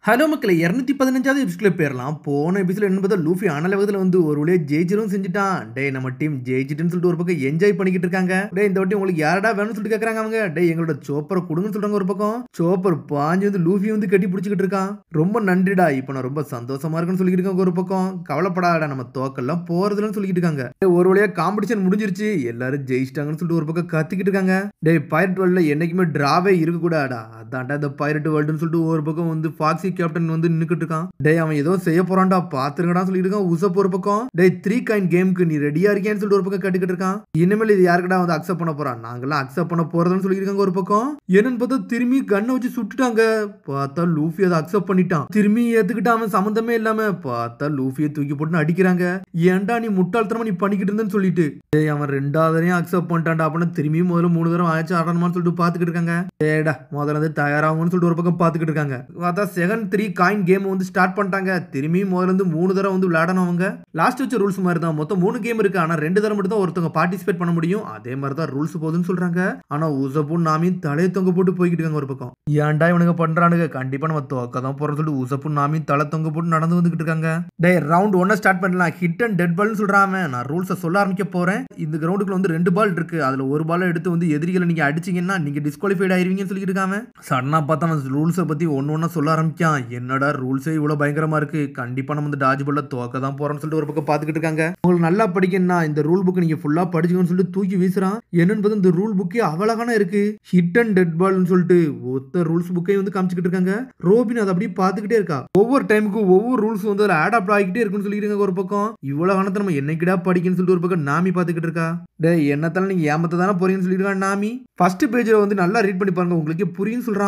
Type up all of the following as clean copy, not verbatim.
Hello மக்களே 215வது எபிசோட்ல போயிரலாம். போன எபிசோட் என்ன பார்த்தா லூஃபி ஆனலவகத்தில் வந்து ஒரு வழியா ஜெயிச்சிரும் செஞ்சுட்டான். டேய் நம்ம டீம் ஜெயிச்சிட்டுன்னு சொல்லிட்டு ஒரு பக்கம் என்ஜாய் பண்ணிக்கிட்டு இருக்காங்க. டேய் இந்த வாட்டி உங்களுக்கு யாரடா வேணும்னு சொல்லிட்டு கேட்கறாங்க அவங்க. டேய் எங்களோட சோப்பரை கொடுங்கன்னு சொல்றாங்க ஒரு பக்கம். சோப்பர் பாஞ்சு வந்து லூஃபி வந்து கட்டி பிடிச்சிக்கிட்டு இருக்கான். ரொம்ப நன்றிடா, இப்போ நான் ரொம்ப சந்தோஷமா இருக்குன்னு சொல்லிட்டு இருக்காங்க ஒரு பக்கம். கவலைப்படாடா நம்ம தோக்கெல்லாம் போறதுலன்னு சொல்லிட்டு இருக்காங்க. ஒரு வழியா காம்படிஷன் முடிஞ்சிருச்சு, எல்லாரும் ஜெயிச்சிட்டாங்கன்னு சொல்லிட்டு ஒரு பக்கம் கத்திக்கிட்டு இருக்காங்க. டேய் பைரட் வேர்ல்ட்ல என்னைக்குமே டிராவே இருக்க கூடாடா, அதான்டா இந்த பைரட் வேர்ல்டுன்னு சொல்லிட்டு ஒரு பக்கம் வந்து ஃபாக்ஸி கேப்டன் வந்து நின்னுக்கிட்டு இருக்கான். டேய் அவன் ஏதோ செய்ய போறான்டா பாத்துருங்கடா சொல்லிட்டு இருக்கான். உசப் ஒரு பக்கம். டேய் 3 காயின் கேமுக்கு நீ ரெடியா இருக்கியான்னு சொல்லிட்டு ஒரு பக்கம் கேட்டுக்கிட்டு இருக்கான். இனிமேல் இது யாருக்கடா வந்து அக்செப்ட் பண்ண போறான், நாங்கெல்லாம் அக்செப்ட் பண்ண போறதுன்னு சொல்லியிருக்காங்க ஒரு பக்கம். என்னன்னு பார்த்தா திரும்பி கண்ணை வச்சு சுட்டுட்டாங்க. பார்த்தா லூஃபி அதை அக்செப்ட் பண்ணிட்டான். திரும்பி ஏத்துக்கிட்டு அவன் சம்மந்தமே இல்லாம பார்த்தா லூஃபியை தூக்கி போட்டு அடிக்கிறாங்க. ஏன்டா நீ முட்டாள்தனமா நீ பண்ணிக்கிட்டு இருந்தேன்னு சொல்லிட்டு. டேய் அவன் 2வது அக்செப்ட் பண்ணிட்டான்டா. அப்படின்னா திரும்பி முதல்ல 3 தடவை ஆச்சு ஆடணுமான்னு சொல்லிட்டு பாத்துக்கிட்டு இருக்காங்க. டேடா முதல்ல வந்து தயாராகும்னு சொல்லிட்டு ஒரு பக்கம் பாத்துக்கிட்டு இருக்காங்க. பார்த்தா செகண்ட் 3 காயின் கேம் வந்து ஸ்டார்ட் பண்ணிட்டாங்க. திரும்பி முதல்ல இருந்து 3 தடவை வந்து விளையாடணும் அவங்க. லாஸ்ட் வச்ச ரூல்ஸ் மாதிரி தான். மொத்தம் 3 கேம் இருக்கு, ஆனா 2 தடவை மட்டும் தான் ஒருத்தவங்க பார்ட்டிசிபேட் பண்ண முடியும். அதே மாதிரி தான் ரூல்ஸ் போகுதுன்னு சொல்றாங்க. ஆனா உசப்பும் நாமியும் தலையை தொங்க போட்டு போய்கிட்டு இருக்காங்க ஒரு பக்கம். ஏன்டா இவனுங்க பண்றானுங்க, கண்டிப்பா நம்ம தோக்க தான் போறோம்னு சொல்லிட்டு உசப்பும் நாமியும் தலை தொங்க போட்டு நடந்து வந்துகிட்டு இருக்காங்க. டேய் ரவுண்ட் 1 ஸ்டார்ட் பண்ணலாம். ஹிட் அண்ட் டெட் பால்னு சொல்றாங்க. நான் ரூல்ஸை சொல்ல ஆரம்பிக்க போறேன். இந்த கிரவுண்டுக்குள்ள வந்து 2 பால் இருக்கு, அதுல ஒரு பால் எடுத்து வந்து எதிரிகளை நீங்க அடிச்சீங்கன்னா நீங்க டிஸ்குவாலிஃபைட் ஆயிருவீங்கன்னு சொல்லிட்டு இருக்காங்க. சடனா பார்த்தா அவன் ரூல்ஸை பத்தி ஒன்னு சொல்ல ஆரம்பிக்கான். என்னடா ரூல்ஸே இவ்வளவு பயங்கரமா இருக்கு, கண்டிப்பா நம்ம வந்து டாஜ் பால்ல தோக்க தான் போறோம்னு சொல்லிட்டு ஒரு பக்கம் பாத்துக்கிட்டு இருக்காங்க. உங்களுக்கு நல்லா படிக்கணும்னா இந்த ரூல் புக் நீங்க ஃபுல்லா படிச்சுக்கணும்னு சொல்லிட்டு தூக்கி வீசுறான். என்னன்னு பார்த்தா இந்த ரூல் புக்கே அவ்வளவான இருக்கு. ஹிட் அண்ட் டெட் பால்னு சொல்லிட்டு ஒத்த ரூல்ஸ் புக்கை வந்து காமிச்சுக்கிட்டு இருக்காங்க. ரோபின் அதை அப்படியே பாத்துக்கிட்டே இருக்கா. ஒவ்வொரு டைமுக்கும் ஒவ்வொரு ரூல்ஸ் வந்து ஆடாப்ட் ஆகிட்டே இருக்குன்னு சொல்லிட்டு இருக்காங்க ஒரு பக்கம். இவ்வளவு காலத்தை நம்ம என்னைக்கிடா படிக்கணும்னு சொல்லிட்டு ஒரு பக்கம் நாமி பாத்துக்கிட்டு இருக்கா. டேய் என்னத்தால நீங்க ஏமாத்த தானே போறீங்கன்னு சொல்லிட்டு இருக்கான் நாமி. ஃபர்ஸ்ட் பேஜ்ல வந்து நல்லா ரீட் பண்ணி பாருங்க, உங்களுக்கு புரியும் சொல்றான்.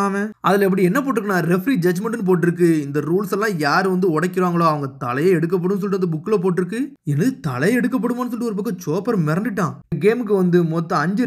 அதுல எப்படி என்ன போட்டுருக்குன்னா ரெஃப்ரி ஜட்ஜ்மெண்ட்னு போட்டிருக்கு. இந்த ரூல்ஸ் எல்லாம் யாரு வந்து உடைக்கிறாங்களோ அவங்க தலையே எடுக்கப்படும் சொல்லிட்டு அந்த புக்ல போட்டிருக்கு. எனக்கு தலையை எடுக்கப்படுமான்னு சொல்லிட்டு ஒரு பக்கம் சோப்பர் மிரண்டுட்டான். கேமுக்கு வந்து மொத்தம் 5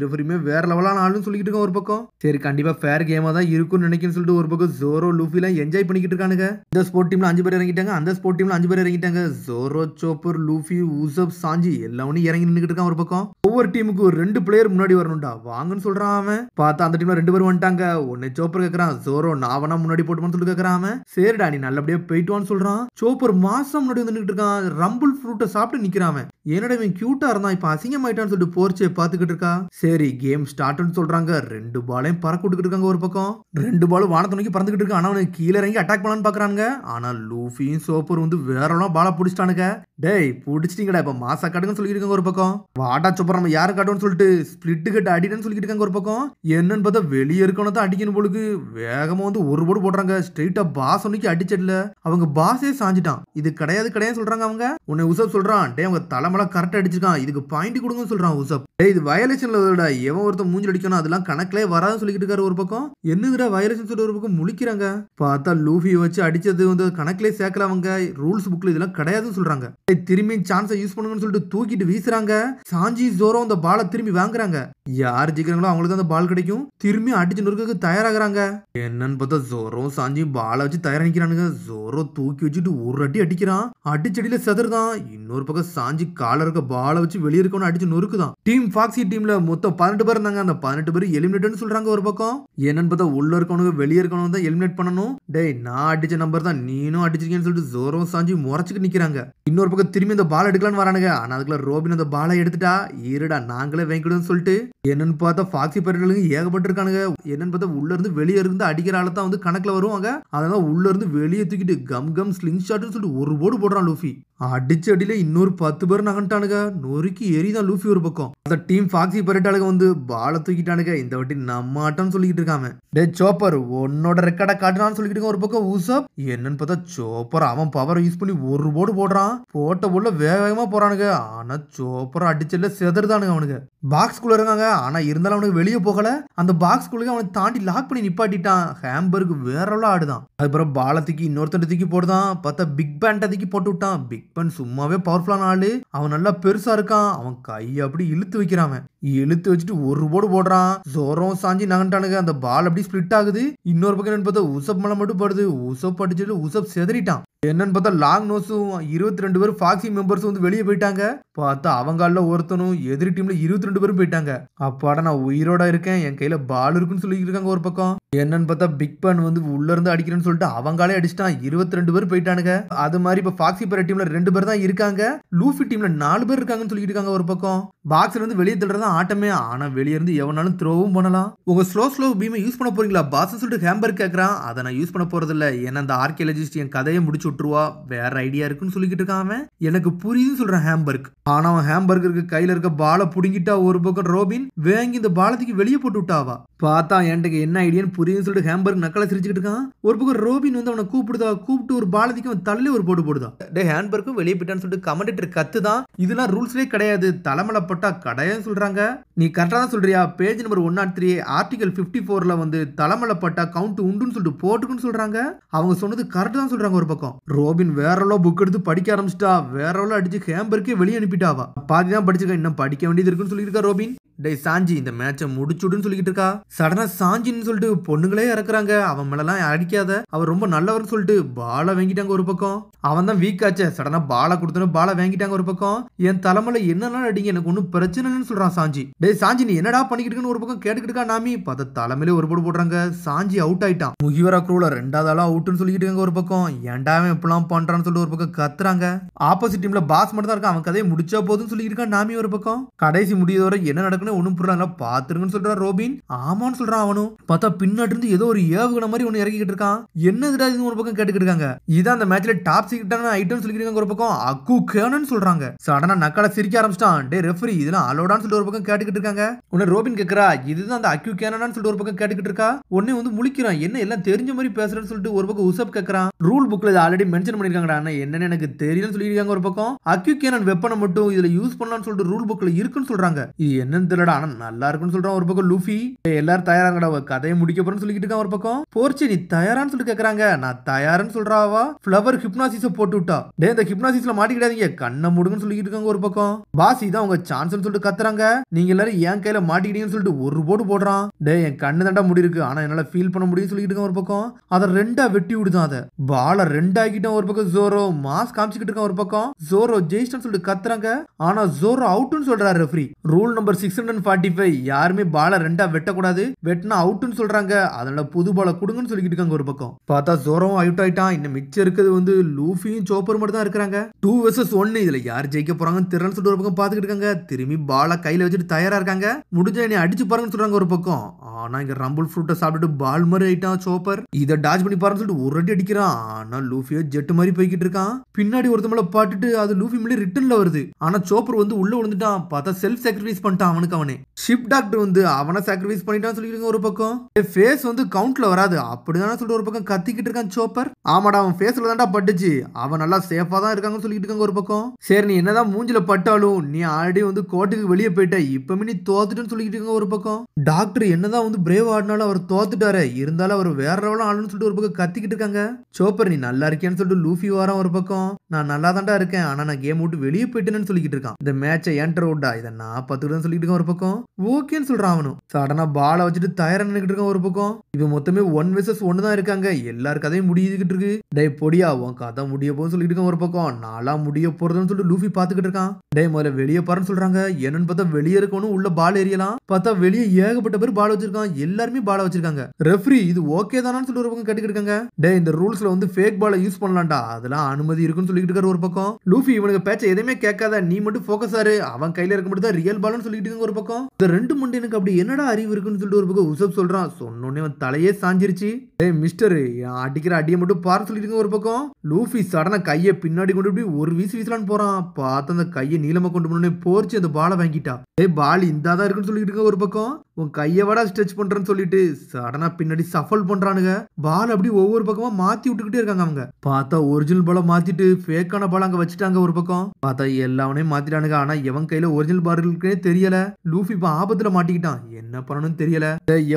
ரெஃப்ரியுமே வேற லெவலான ஆளுன்னு சொல்லிட்டு இருக்கான் ஒரு பக்கம். சரி கண்டிப்பா ஃபேர் கேமா தான் இருக்கும்னு நினைக்கிறேன்னு சொல்லிட்டு ஒரு பக்கம் ஜோரோ லூஃபி எல்லாம் என்ஜாய் பண்ணிக்கிட்டு இருக்கானுங்க. இந்த ஸ்போர்ட் டீம்ல 5 பேர் இறங்கிட்டாங்க, அந்த ஸ்போர்ட் டீம்ல 5 பேர் இறங்கிட்டாங்க. ஜோரோ, சோப்பர், லூஃபி, உசப், சாஞ்சி எல்லாமே இறங்கி நின்னுக்கிட்டு இருக்கான் ஒரு பக்கம். ஒவ்வொரு டீமுக்கு ஒரு 2 பிளேயர் முன்னாடி வரணும்டா வாங்கன்னு சொல்றான் அவன். பார்த்தா அந்த டீம்ல 2 பேர் வந்துட்டாங்க. உன்னை சோப்பர் கேக்குறான், ஜோரோ நான் வேணா முன்னாடி போட்டுமான்னு சொல்லிட்டு கேக்குறான் அவன். சரிடா நீ நல்லபடியா போயிட்டு வான்னு சொல்றான். சோப்பர் மாசம் முன்னாடி வந்துட்டு இருக்கான். ரம்பிள் ஃப்ரூட்டை சாப்பிட்டு நிக்கிறான். என்னடா இவன் கியூட்டா இருந்தான், இப்ப அசிங்கமாயிட்டான்னு சொல்லிட்டு போர்ச்சே பாத்துக்கிட்டு இருக்கா. சரி கேம் ஸ்டார்ட்னு சொல்றாங்க. 2 பாலையும் பறக்க விட்டுக்கிட்டு இருக்காங்க ஒரு பக்கம். 2 பாலும் வானத்தை நோக்கி பறந்துகிட்டு இருக்கு. ஆனா அவனுக்கு கீழே இறங்கி அட்டாக் பண்ணலான்னு பாக்குறாங்க. ஆனா லூஃபியும் சோப்பர் வந்து வேற பாலை பிடிச்சிட்டானுங்க. டேய் பிடிச்சிட்டீங்கடா, இப்ப மாசா காட்டுங்கன்னு சொல்லிட்டு இருக்காங்க ஒரு பக்கம். வாட்டா சோப்பர் நம்ம யாரும் காட்டுவோம்னு சொல்லிட்டு ஸ்பிளிட் கட்டு அடின்னு சொல்லிட்டு இருக்காங்க ஒரு பக்கம். என்னன்னு பார்த்தா வெளியே இருக்கணும் தான் அடிக்கணும் போலுக்கு. வேகமா வந்து ஒரு போடு போடுறாங்க. ஸ்ட்ரெயிட்டா பாஸ் ஒன்னைக்கு அடிச்சடல. அவங்க பாஸே சாஞ்சிட்டான். இது கிடையாது சொல்றாங்க அவங்க. உன்னை உசப் சொல்றான், டே அவங்க தலைமெல்லாம் கரெக்டா அடிச்சிருக்கான், இதுக்கு பாயிண்ட் கொடுங்கன்னு சொல்றான் உசப். டேய் இது வயலேஷன்ல வருடா, எவன் ஒருத்தன் மூஞ்சி அடிக்கணும் அதெல்லாம் கணக்கிலே வராதுன்னு சொல்லிட்டு இருக்காரு ஒரு பக்கம். என்னதுடா வயலேஷன் சொல்ற ஒரு பக்கம் முழிக்கிறாங்க. பார்த்தா லூஃபி வச்சு அடிச்சது வந்து கணக்கிலே சேர்க்கல அவங்க. ரூல்ஸ் புக்ல இதெல்லாம் கிடையாதுன்னு சொல்றாங்க. திரும்பி சான்ஸை யூஸ் பண்ணுங்கன்னு சொல்லிட்டு தூக்கிட்டு வீசுறாங்க. சாஞ்சி ஜோரோ அந்த பாலை திரும்பி வாங்குறாங்க. யார் ஜெயிக்கிறாங்களோ அவங்களுக்கு அந்த பால் கிடைக்கும். திரும்பி அடிச்சு நொறுக்கு தயாராகிறாங்க. என்னன்னு பார்த்தா ஜோரோ சாஞ்சி பாலை வச்சு தயாரா நிக்கிறானுங்க. ஜோரோ தூக்கி வச்சுட்டு ஒரு அடி அடிக்கிறான். அடிச்சடியில செதறுதான். இன்னொரு பக்கம் சாஞ்சி கால இருக்க பாலை வச்சு வெளியே இருக்கணும் அடிச்சு நொறுக்குதான். டீம் ஃபாக்ஸி டீம்ல மொத்தம் 18 பேர் இருந்தாங்க. அந்த 18 பேர் எலிமினேட்னு சொல்றாங்க ஒரு பக்கம். என்னன்னு பார்த்தா உள்ள இருக்கவனுக்கு வெளியே இருக்கணும் தான் எலிமினேட் பண்ணணும். டேய் நான் அடிச்ச நம்பர் தான் நீனும் அடிச்சிருக்கேன்னு சொல்லிட்டு ஜோரோ சாஞ்சி முறைச்சுக்கு நிக்கிறாங்க. இன்னொரு பக்கம் திரும்பி இந்த பால் எடுக்கலான்னு வரானுங்க. ஆனா அதுக்குள்ள ரோபின் அந்த பாலை எடுத்துட்டா. இருடா நாங்களே வாங்கிடுன்னு சொல்லிட்டு என்னன்னு பார்த்தா ஃபாக்ஸி பேர்களுக்கு ஏகப்பட்டு இருக்கானுங்க. என்னன்னு பார்த்தா உள்ள இருந்து வெளியே இருந்து அடிக்கிற ஆள தான் வந்து கணக்குல வருவாங்க. அதனால உள்ள இருந்து வெளியே தூக்கிட்டு கம் ஸ்லிங் ஷாட்னு சொல்லிட்டு ஒரு போடு போடுறான் லூஃபி. அடிச்ச அடியில இன்னொரு 10 பேர் நகண்டானுங்க. நொறுக்கி எரிதான் லூஃபி ஒரு பக்கம். அந்த டீம் ஃபாக்ஸி பரட்டாளுங்க வந்து பாலை தூக்கிட்டானுங்க. இந்த வாட்டி நம்ம ஆட்டம்னு சொல்லிட்டு இருக்காம. டே சோப்பர் உன்னோட ரெக்கார்டை காட்டுறான்னு சொல்லிட்டு இருக்க ஒரு பக்கம் உசப். என்னன்னு பார்த்தா சோப்பர் அவன் பவரை யூஸ் பண்ணி ஒரு போடு போடுறான். போட்ட போல வேகமா போறானுங்க. ஆனா சோப்பர் அடிச்சல செதறுதானுங்க அவனுங்க. பாக்ஸ்குள்ள இருக்காங்க. ஆனா இருந்தாலும் அவனுக்கு வெளியே போகல. அந்த பாக்ஸ்குள்ளே அவனை தாண்டி லாக் பண்ணி நிப்பாட்டிட்டான். ஹேம்பர்க் வேற ஆடுதான். அதுக்கப்புறம் பாலை தூக்கி இன்னொருத்தன் தூக்கி போடுதான். பார்த்தா பிக் பேண்ட தூக்கி போட்டு விட்டான். பிக் பேன் சும்மாவே பவர்ஃபுல்லான ஆளு. அவன் நல்லா பெருசா இருக்கான். அவன் கையை அப்படி இழுத்து வைக்கிறான். இழுத்து வச்சுட்டு ஒரு போடு போடுறான். ஜோரம் சாஞ்சி நகண்டானுங்க. அந்த பால் அப்படி ஸ்பிளிட் ஆகுது. இன்னொரு பக்கம் பார்த்தா உசப் மேல மட்டும் படுது. உசப் அடிச்சுட்டு உசப் செதறிட்டான். என்னன்னு பார்த்தா லாங் நோஸும் 22 பேரும் ஃபாக்ஸி மெம்பர்ஸ் வந்து வெளியே போயிட்டாங்க. பார்த்தா அவங்கள ஒருத்தனும் எதிரி டீம்ல 22 பேரும் போயிட்டாங்க. அப்பாடா நான் உயிரோட இருக்கேன், என் கையில பால் இருக்குன்னு சொல்லிட்டு இருக்காங்க ஒரு பக்கம். என்னன்னு பார்த்தா பிக் பேன் வந்து உள்ள இருந்து அடிக்கிறேன்னு சொல்லிட்டு அவங்களே அடிச்சிட்டான். 22 பேர் போயிட்டானுங்க. அது மாதிரி இப்ப ஃபாக்ஸி பேர் டீம்ல 2 பேர் தான் இருக்காங்க. லூஃபி டீம்ல 4 பேர் இருக்காங்கன்னு சொல்லிட்டு இருக்காங்க ஒரு பக்கம். பாக்ஸ்ல இருந்து வெளியே தள்ளுறதா ஆட்டமே. ஆனா வெளியே இருந்து எவனாலும் த்ரோவும் பண்ணலாம். உங்க ஸ்லோ பீமை யூஸ் பண்ண போறீங்களா பாஸ் சொல்லிட்டு ஹேம்பர்க் கேக்குறான். அதை நான் யூஸ் பண்ண போறது இல்ல, ஏன்னா அந்த ஆர்கியாலஜிஸ்ட் என் கதையை முடிச்சு விட்டுருவா, வேற ஐடியா இருக்குன்னு சொல்லிக்கிட்டு இருக்கான் அவன். எனக்கு புரியுதுன்னு சொல்றான் ஹேம்பர்க். ஆனா அவன் ஹேம்பர்கருக்கு கையில இருக்க பாலை புடுங்கிட்டா. ஒரு பக்கம் ரோபின் வேங்கி இந்த பாலத்துக்கு வெளியே போட்டு விட்டாவா. பார்த்தா என்கிட்ட என்ன ஐடியான்னு புரியுதுன்னு சொல்லிட்டு ஹேம்பர்க் நக்கலை சிரிச்சுக்கிட்டு இருக்கான். ஒரு பக்கம் ரோபின் வந்து அவனை கூப்பிட்டு ஒரு பாலத்துக்கு அவன் தள்ளி ஒரு போட்டு போடுதா. டே ஹேம்பர்க்கும் வெளியே போயிட்டான்னு சொல்லிட்டு கமெண்டேட்டர் கத்துதான். இதெல்லாம் ரூல்ஸ்லேயே கிடையாது, தலைமலை பட்டா கடையான்னு சொல்றாங்க. நீ கரெக்டா தான் சொல்றியா, பேஜ் நம்பர் 103 ஆர்டிகல் 54ல வந்து தலைமலை பட்டா கவுண்ட் உண்டுன்னு சொல்லிட்டு போட்டுக்குன்னு சொல்றாங்க. அவங்க சொன்னது கரெக்ட் தான் சொல்றாங்க ஒரு பக்கம். ரோபின் வேற புக் எடுத்து படிக்க ஆரம்பிச்சிட்டா. வேற அடிச்சு ஹேம்பர்க்கே வெளியே அனுப்பிட்டாவா. பாதி தான் படிச்சிருக்கேன், இன்னும் படிக்க வேண்டியது இருக்குன்னு சொல்லியிருக்கா ரோபின். டே சாஞ்சி இந்த மேட்சை முடிச்சுடுன்னு சொல்லிக்கிட்டு இருக்கா. சடனா சாஞ்சின்னு சொல்லிட்டு பொண்ணுங்களே இறக்குறாங்க. அவன் மேலாம் அடிக்காத, அவர் ரொம்ப நல்லவர்னு சொல்லிட்டு பாலை வாங்கிட்டாங்க ஒரு பக்கம். அவன் தான் வீக் ஆச்சே, சடனா பாலை கொடுத்தோன்னு பாலை வாங்கிட்டாங்க ஒரு பக்கம். என் தலைமையில என்னன்னா அடிங்க, எனக்கு ஒன்னும் பிரச்சனை இல்லைன்னு சொல்றான் சாஞ்சி. டே சாஞ்சி நீ என்னடா பண்ணிக்கிட்டு ஒரு பக்கம் கேட்டுக்கிட்டு இருக்கா நாமி. பார்த்த தலைமையில ஒரு போடு போடுறாங்க. சாஞ்சி அவுட் ஆயிட்டான். முகிவரா குரூல 2வது ஆளா அவுட்னு சொல்லிக்கிட்டு இருக்காங்க ஒரு பக்கம். ஏன்டாவே இப்பெல்லாம் பண்றான்னு சொல்லிட்டு ஒரு பக்கம் கத்துறாங்க. ஆப்போசிட் டீம்ல பாஸ் மட்டும் தான் இருக்கான், அவன் கதையை முடிச்சா போதுன்னு சொல்லிட்டு இருக்கான் நாமி ஒரு பக்கம். கடைசி முடியதோட என்ன நடக்குன்னு ஒண்ணும் புரியல, பாத்துருங்கன்னு சொல்றான் ரோபின். ஆமான்னு சொல்றான் அவனும். பார்த்தா பின்னாடி இருந்து ஏதோ ஒரு ஏவுகணை மாதிரி ஒன்னு இறக்கிட்டு இருக்கான். என்னதுடா இது ஒரு பக்கம் கேட்டுக்கிட்டு இருக்காங்க. இதான் அந்த மேட்ச்ல டாப் சீக்ரெட்டான ஐட்டம் சொல்லிட்டு ஒரு பக்கம் அக்கு கேனன்னு சொல்றாங்க. சடனா நக்கலை சிரிக்க ஆரம்பிச்சிட்டான். டே ரெஃபரி இதெல்லாம் அலோடான்னு சொல்லிட்டு ஒரு பக்கம் கேட்டுக்கிட்டு இருக்காங்க. உடனே ரோபின் கேக்குறா இதுதான் அந்த அக்யூ கேனன்னு சொல்லிட்டு ஒரு பக்கம் கேட்டுக்கிட்டு இருக்கா. உடனே வந்து முழிக்கிறான், என்ன எல்லாம் தெரிஞ்ச மாதிரி பேசுறேன்னு சொல்லிட்டு ஒரு பக்கம் உசப் கேக்குறான். ரூல் புக்ல இது ஆல்ரெடி மென்ஷன் பண்ணிருக்காங்கடா, என்னன்னு எனக்கு தெரியலன்னு சொல்லிருக்காங்க ஒரு பக்கம். அக்யூ கேனன் வெப்பனை மட்டும் இதுல யூஸ் பண்ணலாம்னு சொல்லிட்டு ரூல் புக்ல இருக்குன்னு சொல்றாங்க. இது என்னன்னு தெரியலடா, ஆனா நல்லா இருக்குன்னு சொல்றான் ஒரு பக்கம் லூஃபி. எல்லாரும் தயாராங்கடா, கதையை முடிக்க போறேன்னு சொல்லிட்டு இருக்கான் ஒரு பக்கம். போர்ச்சி நீ தயாரான்னு சொல்லிட்டு கேக்குறாங்க. நான் தயாருன்னு சொல்றாவா. ஃப்ளவர் ஹிப்னாசிஸ போட்டு விட்டா. டே இந்த ஹிப்னாசிஸ்ல மாட்டிக்கிடாதீங்க, கண்ணை மூடுங்கன்னு சொல்லிட்டு இருக்காங்க ஒரு பக்கம். பாஸ் இதான் உங்க சான்ஸ்னு சொல்லிட்டு கத்துறாங்க. நீங்க எல்லாரும் என் கையில மாட்டிக்கிட்டீங்கன்னு சொல்லிட்டு ஒரு போடு போடுறான். டே என் கண்ணு தாண்டா முடி இருக்கு, ஆனா என்னால ஃபீல் பண்ண முடியும்னு சொல்லிட்டு இருக்கான் ஒரு பக்கம். அதை 2ஆ வெட்டி விடுதான். அதை பால 2 ஆக்கிட்டான் ஒரு பக்கம். ஜோரோ மாஸ் காமிச்சுக்கிட்டு இருக்கான் ஒரு பக்கம். ஜோரோ ஜெயிச்சிட்டன்னு சொல்லிட்டு கத்துறாங்க. ஆனா ஜோரோ அவுட்னு சொல்றாரு ரெஃபரி. ரூல் நம்பர் 645 யாருமே பால 2ஆ வெட்டக்கூடாது, வெட்டினா அவுட்னு சொல்றாங்க. அதனால புது பால கொடுங்கன்னு சொல்லிட்டு இருக்காங்க ஒரு பக்கம். பார்த்தா ஜோரோவும் அவுட் ஆயிட்டான். இன்னும் மிச்சம் இருக்கிறது வந்து லூஃபியும் சோப்பர் மட்டும் தான் இருக்காங்க. 2 vs 1 இதுல யார் ஜெயிக்க போறாங்கன்னு தெரியலன்னு சொல்லிட்டு ஒரு பக்கம் பாத்துக்கிட்டு இருக்காங்க. திரும்பி பால கையில வச்சுட்டு தயாரா இருக்காங்க. முடிஞ்சா என்னை அடிச்சு பாருங்கன்னு சொல்றாங்க ஒரு பக்கம். ஆனா இங்க ரம்பிள் ஃப்ரூட்டை சாப்பிட்டுட்டு பால் மாதிரி ஆயிட்டான் சோப்பர். இதை டாச் பண்ணி பாருன்னு சொல்லிட்டு ஒரு அடி அடிக்கிறான். ஆனா லூஃபியோ ஜெட் மாதிரி போய்கிட்டு இருக்கான். பின்னாடி ஒருத்த மேல பாட்டுட்டு அது லூஃபி மேலே ரிட்டர்ன்ல வருது. ஆனா சோப்பர் வந்து உள்ள விழுந்துட்டான். பார்த்தா செல்ஃப் சாக்ரிஃபைஸ் பண்ணிட்டான் அவனுக்கு அவனே. ஷிப் டாக்டர் வந்து அவனை சாக்ரிஃபைஸ் பண்ணிட்டான்னு சொல்லிட்டு ஒரு பக்கம். ஃபேஸ் வந்து கவுண்ட்ல வராது அப்படிதானே சொல்லிட்டு ஒரு பக்கம் கத்திக்கிட்டு இருக்கான் சோப்பர். ஆமாடா அவன் ஃபேஸ்ல தான்டா பட்டுச்சு, அவன் நல்லா சேஃபா தான் இருக்காங்கன்னு சொல்லிட்டு இருக்காங்க ஒரு பக்கம். சரி நீ என்னதான் மூஞ்சில பட்டாலும் நீ ஆல்ரெடி வந்து கோர்ட்டுக்கு வெளியே போயிட்ட, இப்பமே நீ தோத்துட்டுன்னு சொல்லிட்டு இருக்காங்க ஒரு பக்கம். டாக்டர் என்னதான் வந்து பிரேவ் ஆடினாலும் அவர் தோத்துட்டாரு, இருந்தாலும் அவர் வேற லெவலும் ஆளுன்னு சொல்லிட்டு ஒரு பக்கம் கத்திக்கிட்டு இருக்காங்க. சோப்பர் நீ நல்லா இருக்கியான்னு சொல்லிட்டு லூஃபி வாரம் ஒரு பக்கம். நான் நல்லா தான்டா இருக்கேன், ஆனா நான் கேம் விட்டு வெளியே போயிட்டேன்னு சொல்லிக்கிட்டு இருக்கான். இந்த மேட்சை ஏன்டர் விட்டா இதை நான் பார்த்துக்கிட்டு சொல்லிட்டு இருக்கேன் ஒரு பக்கம். ஓகேன்னு சொல்றான் அவனும். சடனா பாலை வச்சுட்டு தயாரா நின்னுக்கிட்டு இருக்கான் ஒரு பக்கம். இப்ப மொத்தமே 1 vs 1 தான் இருக்காங்க. எல்லார் கதையும் முடியுதுகிட்டு இருக்கு. டே பொடியா உன் கதை முடிய போன்னு சொல்லிட்டு இருக்கான் ஒரு பக்கம். நாளா முடிய போறதுன்னு சொல்லிட்டு லூஃபி பாத்துக்கிட்டு இருக்கான். டே முதல்ல வெளியே பாருன்னு சொல்றாங்க. என்னன்னு பார்த்தா வெளியே இருக்கணும், உள்ள பால் எறியலாம். பார்த்தா வெளியே ஏகப்பட்ட பேர் பால் வச்சிருக்கான். எல்லாருமே பால் வச்சிருக்காங்க. ரெஃப்ரி இது ஓகே தானான்னு சொல்லிட்டு ஒரு பக்கம் கேட்டுக்கிட்டு இருக்காங்க. டே இந்த ரூல்ஸ்ல வந்து ஃபேக் பாலை யூஸ் பண்ணலாம்டா, அதெல்லாம் அனுமதி இருக்குன்னு சொல்லிட்டு இருக்காரு ஒரு பக்கம். லூஃபி இவனுக்கு பேச்ச எதுவுமே கேட்காத, நீ மட்டும் ஃபோக்கஸ் ஆரு, அவன் கையில இருக்க மட்டும் தான் ரியல் பால்னு சொல்லிட்டு இருக்காங்க ஒரு பக்கம். இந்த 2 மண்டனுக்கு அப்படி என்னடா அறிவு இருக்குன்னு சொல்லிட்டு ஒரு பக்கம் உசப் சொல்றான். சொன்னோடனே அவன் தலையே சாஞ்சிருச்சு. டேய் மிஸ்டர் அடிக்கிற அடியை மட்டும் பாரு சொல்லிட்டு ஒரு பக்கம். லூஃபி சடனா கையை பின்னாடி கொண்டு போய் ஒரு வீசலான்னு போறான். பார்த்து அந்த கையை நீளமா கொண்டு போனே போர்ச்சு அந்த பாலை வாங்கிட்டா. டேய் பால் இந்தாதான் இருக்குன்னு சொல்லிட்டு இருக்க ஒரு பக்கம். உன் கையை வடா ஸ்ட்ரெச் பண்றேன்னு சொல்லிட்டு சடனா பின்னாடி சஃபல் பண்றானுங்க. பால் அப்படி ஒவ்வொரு பக்கமா மாத்தி விட்டுக்கிட்டே இருக்காங்க அவங்க. பார்த்தா ஒரிஜினல் பாலை மாத்திட்டு ஃபேக்கான பால் அங்க வச்சுட்டாங்க ஒரு பக்கம். பார்த்தா எல்லாவனையும் மாத்திட்டானுங்க. ஆனா எவன் கையில ஒரிஜினல் பால் இருக்குன்னே தெரியல. லூஃபி இப்ப ஆபத்துல மாட்டிக்கிட்டான், என்ன பண்ணணும்னு தெரியல.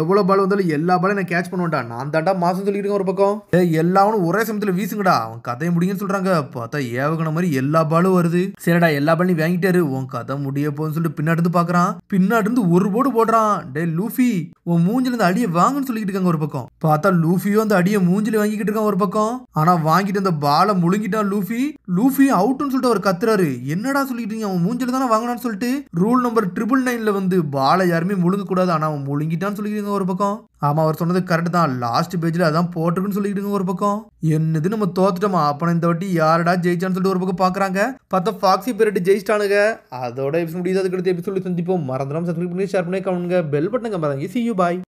எவ்வளவு பால் வந்தாலும் எல்லா பாலும் நான் கேட்ச் பண்ணுவேன்டா, நான் தாண்டா மாசம் சொல்லிட்டு ஒரு பக்கம். எல்லாவனும் ஒரே சமயத்துல வீசுங்கடா, அவன் கதையை முடியுன்னு சொல்றாங்க. பார்த்தா ஏவகன மாதிரி எல்லா பாலும் வருது. சரிடா எல்லா பாலும் வாங்கிட்டாரு, உன் கதை முடிய போன்னு சொல்லிட்டு பின்னாடி இருந்து பாக்குறான். பின்னாடி இருந்து ஒரு போடு போடுறான். டே லூஃபி உன் மூஞ்சில இருந்து அடியை வாங்கன்னு சொல்லிட்டு இருக்காங்க ஒரு பக்கம். பார்த்தா லூஃபியோ அந்த அடியை மூஞ்சில வாங்கிக்கிட்டு இருக்கான் ஒரு பக்கம். ஆனா வாங்கிட்டு அந்த பாலை முழுங்கிட்டான் லூஃபி. லூஃபி அவுட்னு சொல்லிட்டு அவர் கத்துறாரு. என்னடா சொல்லிட்டு இருக்கீங்க, அவன் மூஞ்சில தானே வாங்கினான்னு சொல்லிட்டு ரூல் நம்பர் 999ல வந்து பாலை யாருமே முழுங்க கூடாது, ஆனா அவன் முழுங்கிட்டான்னு சொல்லிட்டு ஒரு பக்கம். ஆமா, அவர் சொன்னது கரெக்ட் தான். லாஸ்ட் பேஜ்ல அதான் போட்டிருக்குன்னு சொல்லிட்டு ஒரு பக்கம். என்னது நம்ம தோத்துட்டோமா, அப்ப இந்த வாட்டி யாரடா ஜெயிச்சான்னு சொல்லிட்டு ஒரு பக்கம் பாக்குறாங்க. பார்த்தா ஃபாக்ஸி பேரட் ஜெயிச்சிட்டானுங்க. அதோட எபிசோட் முடியுது. அதுக்கு அடுத்த எபிசோட் சந்திப்போம். மறந்துடாம சப்ஸ்கிரைப் பண்ணி ஷேர் பண்ணி கமெண்ட் பெல் பட்டன் மறந்துங்க. See you bye.